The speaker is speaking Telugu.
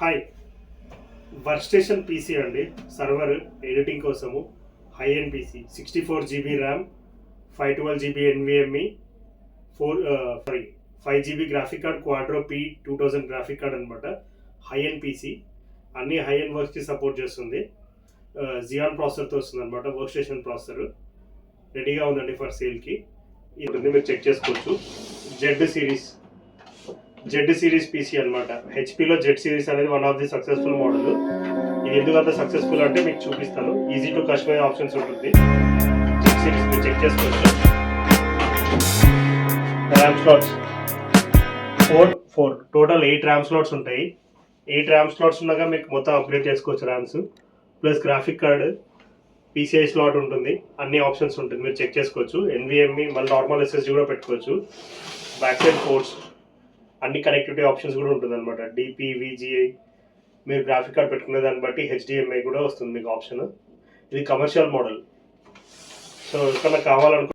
హాయ్, వర్క్ స్టేషన్ పీసీ అండి. సర్వర్ ఎడిటింగ్ కోసము high end PC 64 GB RAM, 512 GB NVMe, 5 GB graphic card, Quadro P2000 graphic card అనమాట. హై ఎండ్ పీసీ అన్ని హై ఎండ్ వర్క్స్కి సపోర్ట్ చేస్తుంది. జియాన్ ప్రాసెసర్తో వస్తుంది అనమాట. వర్క్ స్టేషన్ ప్రాసెసర్ రెడీగా ఉందండి ఫర్ సేల్కి. ఇది మీరు చెక్ చేసుకోవచ్చు. జెడ్ సిరీస్ పీసీ అనమాట. హెచ్పిలో జెడ్ సిరీస్ అనేది one of the successful model. ఇది ఎందుకు అంత సక్సెస్ఫుల్ అంటే మీకు చూపిస్తాను. ఈజీ టు కస్టమైజ్ ఆప్షన్స్ ఉంటుంది. జెడ్ సిరీస్ మీరు చెక్ చేసుకోవచ్చు. RAM slots 4 total 8 RAM slots ఉంటాయి. 8 ర్యామ్ స్లాట్స్ ఉండగా మీకు మొత్తం అప్గ్రేడ్ చేసుకోవచ్చు rams. Plus graphic card, PCI slot ఉంటుంది. అన్ని ఆప్షన్స్ ఉంటుంది, మీరు చెక్ చేసుకోవచ్చు. ఎన్విఎంఈ మళ్ళీ నార్మల్ ఎస్ఎస్డి కూడా పెట్టుకోవచ్చు. బ్యాక్ సైడ్ పోర్ట్స్ అన్ని కనెక్టివిటీ ఆప్షన్స్ కూడా ఉంటుంది అనమాట. డిపి, విజిఐ, మీరు గ్రాఫిక్ కార్డ్ పెట్టుకునే దాన్ని బట్టి హెచ్డిఎంఐ కూడా వస్తుంది మీకు ఆప్షన్. ఇది కమర్షియల్ మోడల్. సో ఎక్కడన్నా కావాలనుకో